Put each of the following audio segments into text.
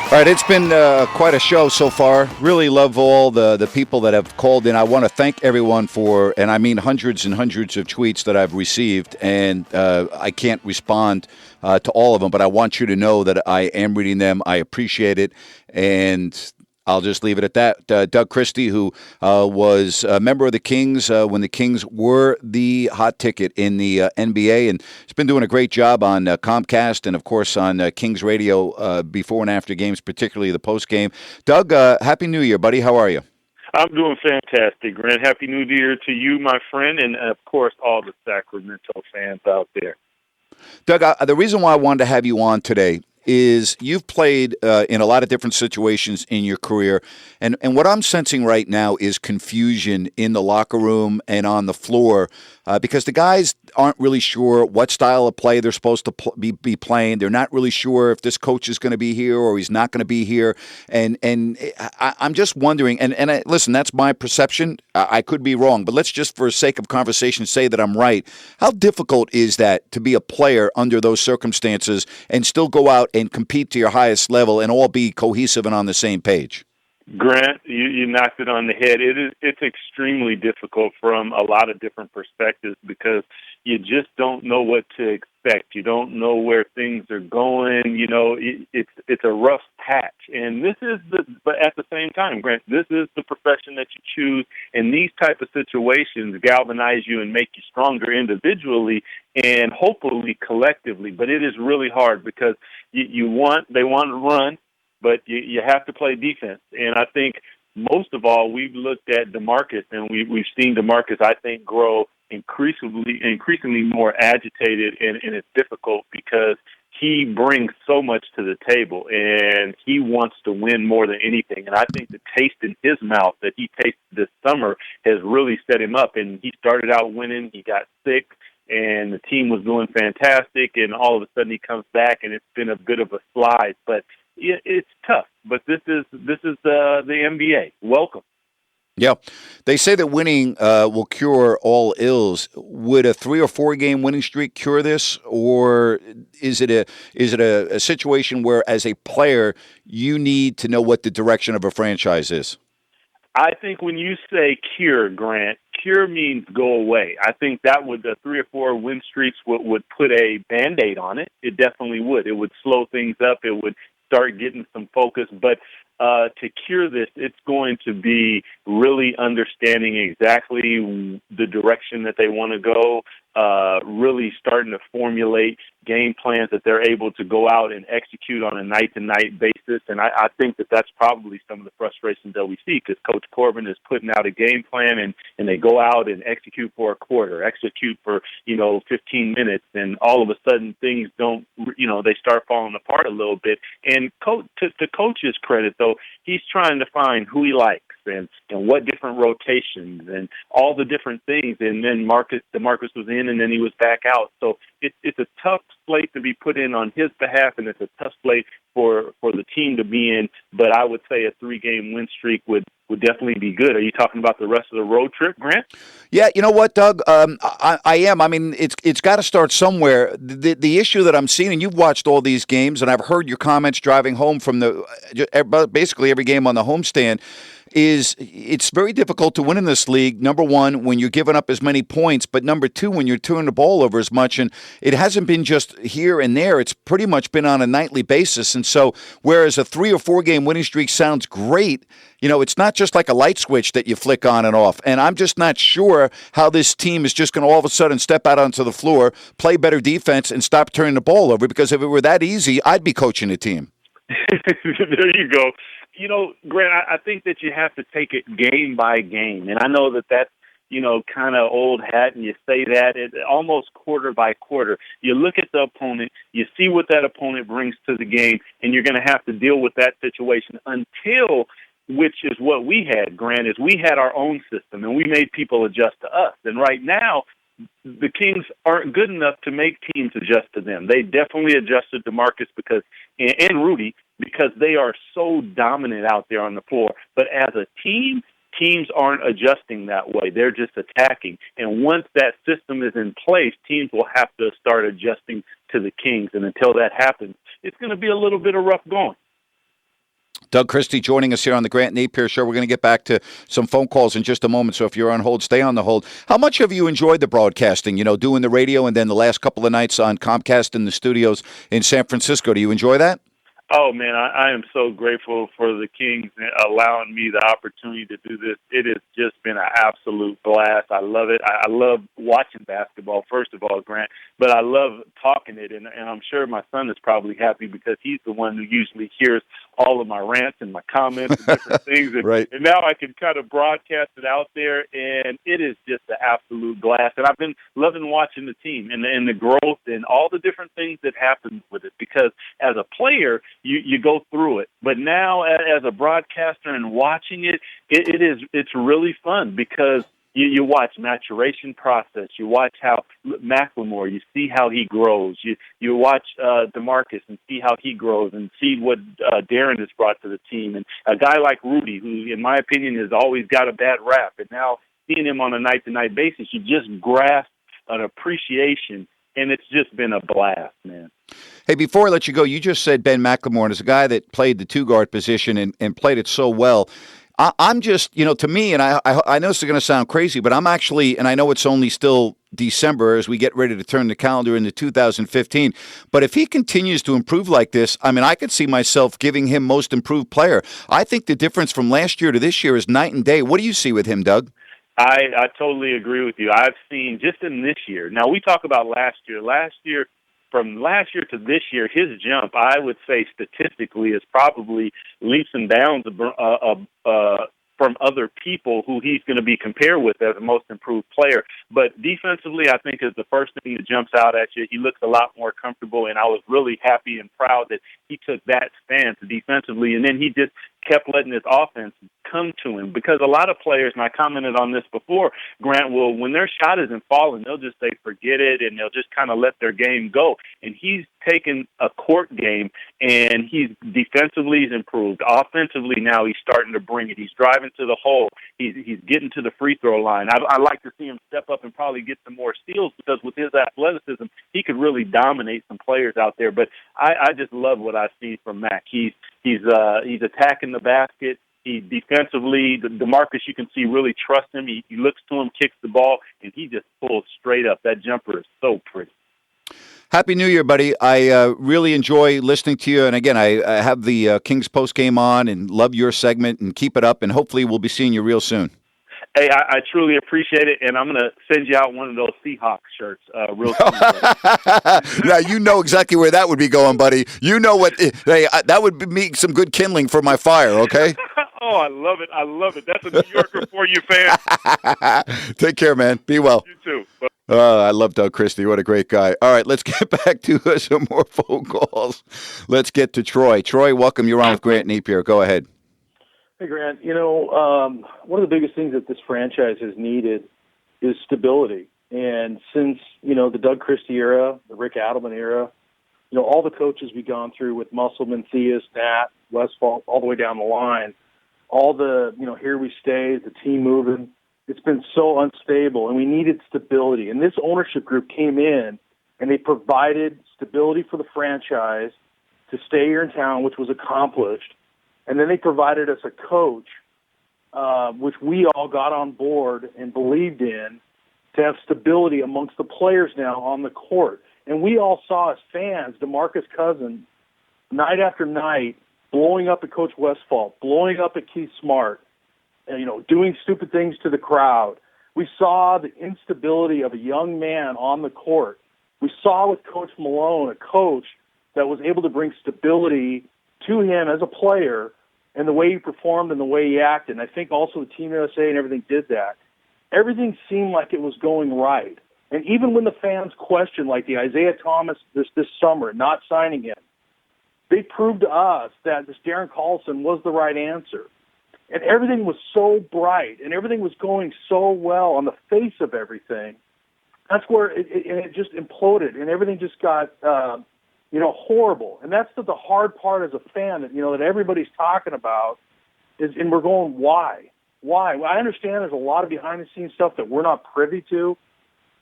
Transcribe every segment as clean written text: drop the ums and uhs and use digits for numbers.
All right, it's been quite a show so far. Really love all the people that have called in. I want to thank everyone for, and I mean hundreds and hundreds of tweets that I've received, and I can't respond to all of them, but I want you to know that I am reading them. I appreciate it, and I'll just leave it at that. Doug Christie, who was a member of the Kings when the Kings were the hot ticket in the NBA, and has been doing a great job on Comcast and, of course, on Kings Radio before and after games, particularly the post game. Doug, Happy New Year, buddy. How are you? I'm doing fantastic, Grant. Happy New Year to you, my friend, and, of course, all the Sacramento fans out there. Doug, the reason why I wanted to have you on today is you've played in a lot of different situations in your career, and what I'm sensing right now is confusion in the locker room and on the floor because the guys aren't really sure what style of play they're supposed to be playing. They're not really sure if this coach is going to be here or he's not going to be here, and I'm just wondering. And listen, that's my perception. I could be wrong, but let's just, for sake of conversation, say that I'm right. How difficult is that to be a player under those circumstances and still go out and compete to your highest level and all be cohesive and on the same page? Grant, you knocked it on the head. It's extremely difficult from a lot of different perspectives because you just don't know what to expect. You don't know where things are going. You know, it's a rough patch. And but at the same time, Grant, this is the profession that you choose, and these type of situations galvanize you and make you stronger individually and hopefully collectively. But it is really hard because they want to run, but you have to play defense. And I think most of all, we've looked at DeMarcus, and we've seen DeMarcus, I think, grow increasingly more agitated, and it's difficult because he brings so much to the table, and he wants to win more than anything. And I think the taste in his mouth that he tasted this summer has really set him up. And he started out winning. He got sick, and the team was doing fantastic, and all of a sudden he comes back, and it's been a bit of a slide. But it's tough. But this is the NBA. Welcome. Yeah, they say that winning will cure all ills. Would a 3 or 4 game winning streak cure this, or is it a situation where, as a player, you need to know what the direction of a franchise is? I think when you say cure, Grant, cure means go away. I think that the 3 or 4 win streaks would put a Band-Aid on it. It definitely would. It would slow things up. It would start getting some focus. But to cure this, it's going to be really understanding exactly the direction that they want to go, really starting to formulate game plans that they're able to go out and execute on a night-to-night basis. And I think that that's probably some of the frustrations that we see because Coach Corbin is putting out a game plan and they go out and execute for a quarter, execute for, 15 minutes, and all of a sudden things don't, they start falling apart a little bit. And to Coach's credit, though, he's trying to find who he likes and what different rotations and all the different things. And then DeMarcus was in and then he was back out. So it's a tough slate to be put in on his behalf, and it's a tough slate for the team to be in. But I would say a 3-game win streak would definitely be good. Are you talking about the rest of the road trip, Grant? Yeah, you know what, Doug? I am. I mean, it's got to start somewhere. The issue that I'm seeing, and you've watched all these games, and I've heard your comments driving home from basically every game on the homestand, is it's very difficult to win in this league, number one, when you're giving up as many points, but number two, when you're turning the ball over as much. And it hasn't been just here and there. It's pretty much been on a nightly basis. And so whereas a 3 or 4 game winning streak sounds great, it's not just like a light switch that you flick on and off. And I'm just not sure how this team is just going to all of a sudden step out onto the floor, play better defense, and stop turning the ball over, because if it were that easy, I'd be coaching the team. There you go. Grant, I think that you have to take it game by game. And I know that that's, kind of old hat, and you say that almost quarter by quarter. You look at the opponent, you see what that opponent brings to the game, and you're going to have to deal with that situation until, which is what we had, Grant, is we had our own system, and we made people adjust to us. And right now, the Kings aren't good enough to make teams adjust to them. They definitely adjusted to Marcus and Rudy because they are so dominant out there on the floor. But as a team, teams aren't adjusting that way. They're just attacking. And once that system is in place, teams will have to start adjusting to the Kings. And until that happens, it's going to be a little bit of rough going. Doug Christie joining us here on the Grant Napear Show. We're going to get back to some phone calls in just a moment, so if you're on hold, stay on the hold. How much have you enjoyed the broadcasting, doing the radio and then the last couple of nights on Comcast in the studios in San Francisco? Do you enjoy that? Oh, man, I am so grateful for the Kings allowing me the opportunity to do this. It has just been an absolute blast. I love it. I love watching basketball, first of all, Grant, but I love talking it, and I'm sure my son is probably happy because he's the one who usually hears all of my rants and my comments and different things, Right. and now I can kind of broadcast it out there, and it is just an absolute blast. And I've been loving watching the team and the growth and all the different things that happen with it because as a player, you go through it. But now as a broadcaster and watching it's really fun because you watch maturation process. You watch how Macklemore, you see how he grows. You watch DeMarcus and see how he grows and see what Darren has brought to the team. And a guy like Rudy, who in my opinion has always got a bad rap, and now seeing him on a night-to-night basis, you just grasp an appreciation, and it's just been a blast, man. Hey, before I let you go, you just said Ben McLemore, and as a guy that played the two-guard position and played it so well, I'm just, to me, and I know this is going to sound crazy, but I'm actually, and I know it's only still December as we get ready to turn the calendar into 2015, but if he continues to improve like this, I mean, I could see myself giving him most improved player. I think the difference from last year to this year is night and day. What do you see with him, Doug? I totally agree with you. I've seen just in this year. Now, we talk about last year. From last year to this year, his jump, I would say statistically, is probably leaps and bounds from other people who he's going to be compared with as a most improved player. But defensively, I think is the first thing that jumps out at you. He looks a lot more comfortable, and I was really happy and proud that he took that stance defensively, and then he just kept letting his offense come to him because a lot of players, and I commented on this before, Grant, will, when their shot isn't falling, they'll just say forget it, and they'll just kind of let their game go. And he's taken a court game, and he's defensively he's improved. Offensively now he's starting to bring it. He's driving to the hole. He's getting to the free throw line. I like to see him step up and probably get some more steals because with his athleticism, he could really dominate some players out there. But I just love what I see from Mac. He's attacking the basket. He defensively, DeMarcus, you can see really trust him. He looks to him, kicks the ball, and he just pulls straight up. That jumper is so pretty. Happy New Year, buddy. I really enjoy listening to you. And again, I have the Kings post game on and love your segment and keep it up. And hopefully we'll be seeing you real soon. Hey, I truly appreciate it, and I'm going to send you out one of those Seahawks shirts real soon. Now, you know exactly where that would be going, buddy. You know what? Hey, that would be some good kindling for my fire, okay? Oh, I love it. I love it. That's a New Yorker for you, fan. Take care, man. Be well. You too. Bye. I love Doug Christie. What a great guy. All right, let's get back to some more phone calls. Let's get to Troy. Troy, welcome. You're on with Grant Napear. Go ahead. Hey, Grant, one of the biggest things that this franchise has needed is stability. And since, the Doug Christie era, the Rick Adelman era, all the coaches we've gone through with Musselman, Theus, Nat, Westfall, all the way down the line, all the, here we stay, the team moving, it's been so unstable, and we needed stability. And this ownership group came in, and they provided stability for the franchise to stay here in town, which was accomplished. And then they provided us a coach, which we all got on board and believed in, to have stability amongst the players now on the court. And we all saw as fans, DeMarcus Cousins, night after night, blowing up at Coach Westfall, blowing up at Keith Smart, and, doing stupid things to the crowd. We saw the instability of a young man on the court. We saw with Coach Malone, a coach that was able to bring stability to him as a player, and the way he performed and the way he acted. And I think also the Team USA and everything did that. Everything seemed like it was going right. And even when the fans questioned, like the Isaiah Thomas this summer, not signing him, they proved to us that this Darren Collison was the right answer. And everything was so bright, and everything was going so well on the face of everything. That's where it just imploded, and everything just got horrible. And that's the hard part as a fan that everybody's talking about is, and we're going, why? Why? Well, I understand there's a lot of behind-the-scenes stuff that we're not privy to,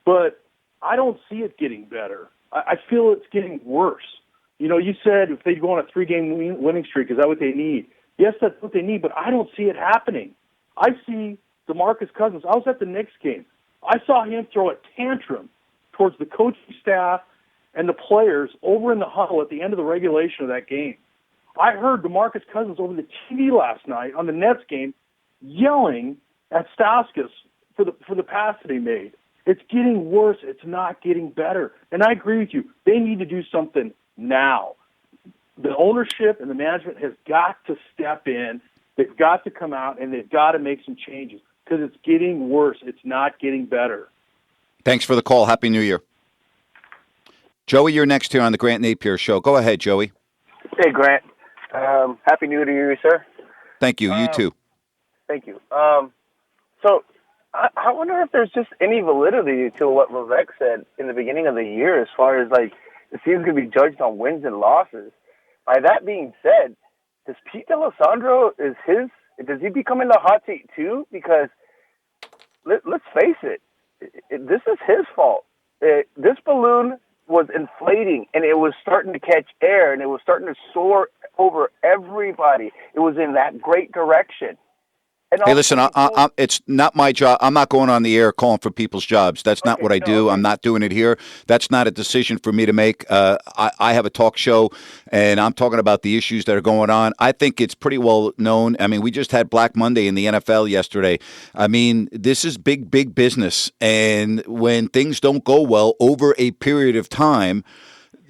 but I don't see it getting better. I feel it's getting worse. You said if they go on a 3-game winning streak, is that what they need? Yes, that's what they need, but I don't see it happening. I see DeMarcus Cousins. I was at the Knicks game. I saw him throw a tantrum towards the coaching staff and the players over in the huddle at the end of the regulation of that game. I heard DeMarcus Cousins over the TV last night on the Nets game yelling at Stauskas for the pass that he made. It's getting worse. It's not getting better. And I agree with you. They need to do something now. The ownership and the management has got to step in. They've got to come out, and they've got to make some changes because it's getting worse. It's not getting better. Thanks for the call. Happy New Year. Joey, you're next here on the Grant Napear Show. Go ahead, Joey. Hey, Grant. Happy New Year to you, sir. Thank you. You too. Thank you. So I wonder if there's just any validity to what Levesque said in the beginning of the year as far as, like, the team's going to be judged on wins and losses. By that being said, does Pete D'Alessandro, does he become in the hot seat too? Because let's face it, this is his fault. This balloon was inflating, and it was starting to catch air, and it was starting to soar over everybody. It was in that great direction. Hey, listen, it's not my job. I'm not going on the air calling for people's jobs. That's not what I do. I'm not doing it here. That's not a decision for me to make. I have a talk show, and I'm talking about the issues that are going on. I think it's pretty well known. I mean, we just had Black Monday in the NFL yesterday. I mean, this is big, big business. And when things don't go well over a period of time,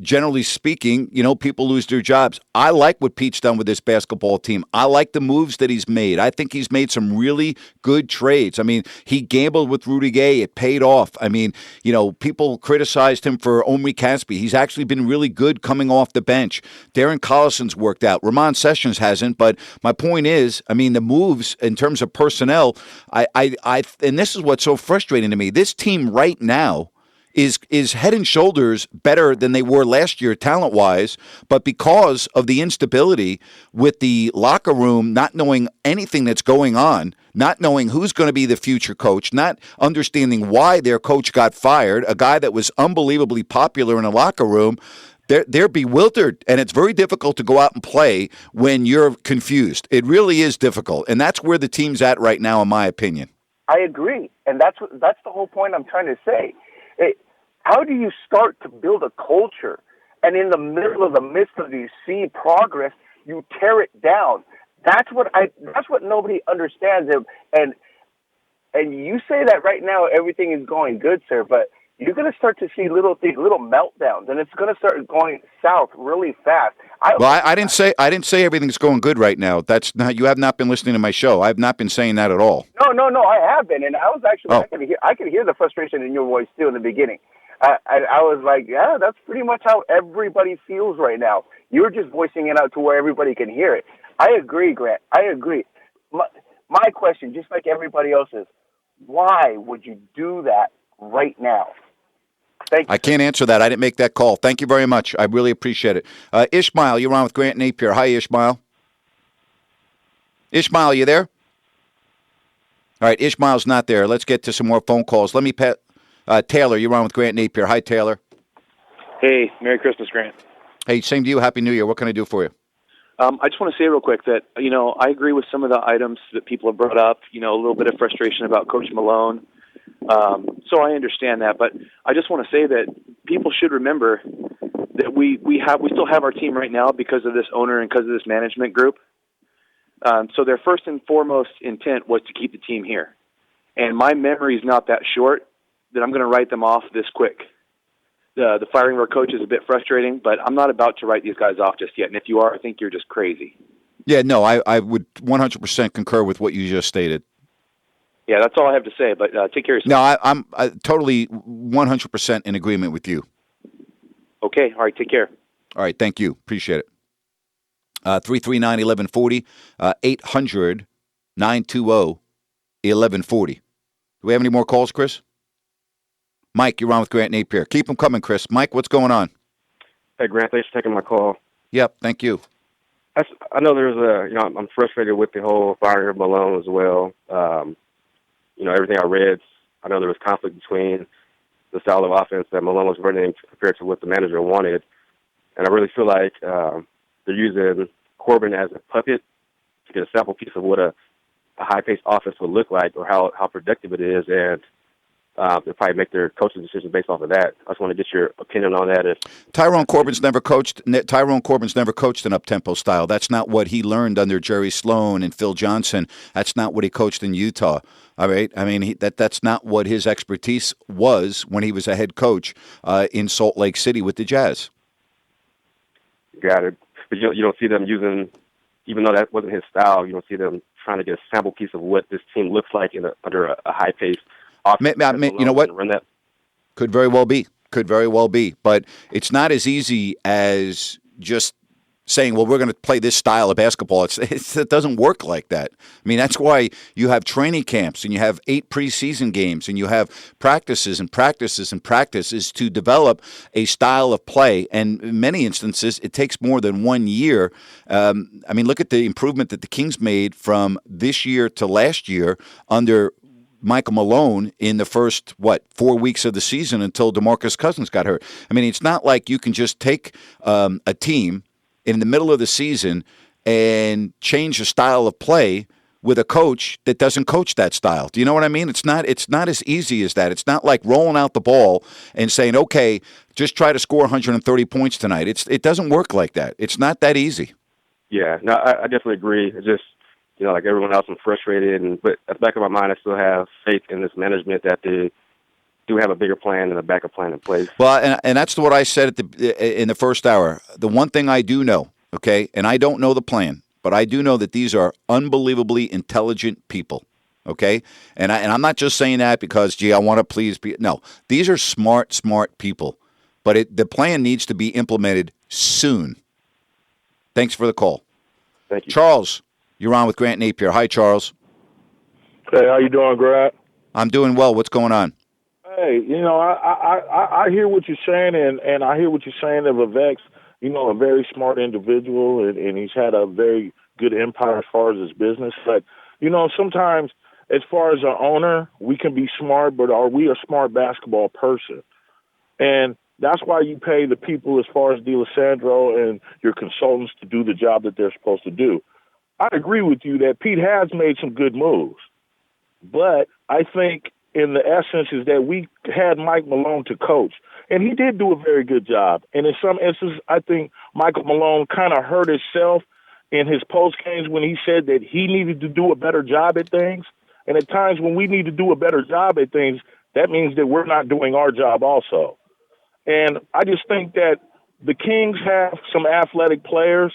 generally speaking, people lose their jobs. I like what Pete's done with this basketball team. I like the moves that he's made. I think he's made some really good trades. I mean, he gambled with Rudy Gay. It paid off. I mean, people criticized him for Omri Caspi. He's actually been really good coming off the bench. Darren Collison's worked out. Ramon Sessions hasn't. But my point is, I mean, the moves in terms of personnel, and this is what's so frustrating to me. This team right now is head and shoulders better than they were last year talent-wise, but because of the instability with the locker room not knowing anything that's going on, not knowing who's going to be the future coach, not understanding why their coach got fired, a guy that was unbelievably popular in the locker room, they're bewildered, and it's very difficult to go out and play when you're confused. It really is difficult, and that's where the team's at right now, in my opinion. I agree, and that's the whole point I'm trying to say. How do you start to build a culture, and in the midst of you see progress, you tear it down? That's what nobody understands. And you say that right now everything is going good, sir, but you're going to start to see little meltdowns, and it's going to start going south really fast. I didn't say everything's going good right now. That's not. You have not been listening to my show. I have not been saying that at all. No, I have been, and I was actually I could hear the frustration in your voice too in the beginning. I was like, yeah, that's pretty much how everybody feels right now. You're just voicing it out to where everybody can hear it. I agree, Grant. I agree. My question, just like everybody else's, why would you do that right now? Thank you. I can't answer that. I didn't make that call. Thank you very much. I really appreciate it. Ishmael, you're on with Grant Napear. Hi, Ishmael. Ishmael, you there? All right, Ishmael's not there. Let's get to some more phone calls. Let me Taylor, you're on with Grant Napear. Hi, Taylor. Hey, Merry Christmas, Grant. Hey, same to you. Happy New Year. What can I do for you? I just want to say real quick that, I agree with some of the items that people have brought up, a little bit of frustration about Coach Malone. So I understand that, but I just want to say that people should remember that we still have our team right now because of this owner and because of this management group. So their first and foremost intent was to keep the team here. And my memory is not that short that I'm going to write them off this quick. The firing of our coach is a bit frustrating, but I'm not about to write these guys off just yet. And if you are, I think you're just crazy. Yeah, no, I would 100% concur with what you just stated. Yeah, that's all I have to say, but take care of yourself. No, I'm totally 100% in agreement with you. Okay, all right, take care. All right, thank you. Appreciate it. 339-1140, 800-920-1140. Do we have any more calls, Chris? Mike, you're on with Grant Napear. Keep them coming, Chris. Mike, what's going on? Hey, Grant, thanks for taking my call. Yep, thank you. I know there's I'm frustrated with the whole firing of Malone as well. Everything I read, I know there was conflict between the style of offense that Malone was running compared to what the manager wanted. And I really feel like they're using Corbin as a puppet to get a sample piece of what a high-paced offense would look like or how productive it is, and they'll probably make their coaching decisions based off of that. I just want to get your opinion on that. Tyrone Corbin's never coached an up-tempo style. That's not what he learned under Jerry Sloan and Phil Johnson. That's not what he coached in Utah. All right, I mean that's not what his expertise was when he was a head coach in Salt Lake City with the Jazz. Got it. But you don't see them using, even though that wasn't his style, you don't see them trying to get a sample piece of what this team looks like under a high-paced offense. You know what? Could very well be. But it's not as easy as just saying, well, we're going to play this style of basketball. It doesn't work like that. I mean, that's why you have training camps and you have 8 preseason games and you have practices to develop a style of play. And in many instances, it takes more than 1 year. I mean, look at the improvement that the Kings made from this year to last year under Michael Malone in the first, 4 weeks of the season until DeMarcus Cousins got hurt. I mean, it's not like you can just take a team in the middle of the season and change the style of play with a coach that doesn't coach that style. Do you know what I mean? It's not as easy as that. It's not like rolling out the ball and saying, okay, just try to score 130 points tonight. It doesn't work like that. It's not that easy. Yeah, no, I definitely agree. It's just, like everyone else, I'm frustrated, but at the back of my mind, I still have faith in this management that they do have a bigger plan and a backup plan in place. Well, and that's what I said in the first hour. The one thing I do know, okay, and I don't know the plan, but I do know that these are unbelievably intelligent people, okay? And I'm not just saying that because, I want to please people. No, these are smart people. But the plan needs to be implemented soon. Thanks for the call. Thank you. Charles, you're on with Grant Napear. Hi, Charles. Hey, how you doing, Grant? I'm doing well. What's going on? Hey, I hear what you're saying, and I hear what you're saying of Avex, a very smart individual, and he's had a very good empire as far as his business. But, sometimes as far as an owner, we can be smart, but are we a smart basketball person? And that's why you pay the people as far as DeLisandro and your consultants to do the job that they're supposed to do. I agree with you that Pete has made some good moves, but I think in the essence is that we had Mike Malone to coach, and he did do a very good job. And in some instances, I think Michael Malone kind of hurt himself in his post games when he said that he needed to do a better job at things. And at times when we need to do a better job at things, that means that we're not doing our job also. And I just think that the Kings have some athletic players,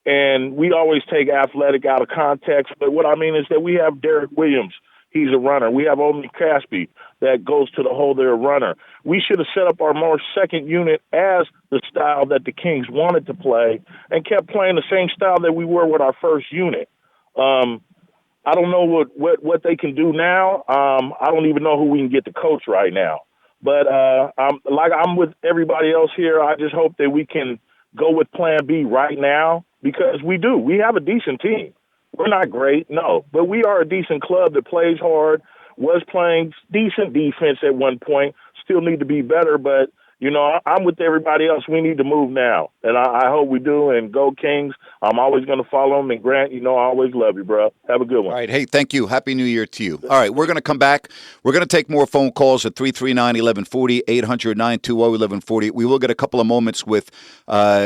and we always take athletic out of context. But what I mean is that we have Derek Williams. He's a runner. We have Omni Caspi that goes to the hole. They're a runner. We should have set up our more second unit as the style that the Kings wanted to play and kept playing the same style that we were with our first unit. I don't know what they can do now. I don't even know who we can get to coach right now. But I'm with everybody else here. I just hope that we can go with Plan B right now because we do. We have a decent team. We're not great, no, but we are a decent club that plays hard, was playing decent defense at one point, still need to be better, but, I'm with everybody else. We need to move now, and I hope we do, and go Kings. I'm always going to follow them, and Grant, I always love you, bro. Have a good one. All right, hey, thank you. Happy New Year to you. All right, we're going to come back. We're going to take more phone calls at 339-1140, 800-920-1140. We will get a couple of moments with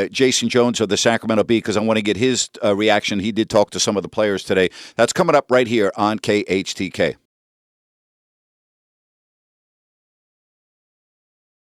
Jason Jones of the Sacramento Bee because I want to get his reaction. He did talk to some of the players today. That's coming up right here on KHTK.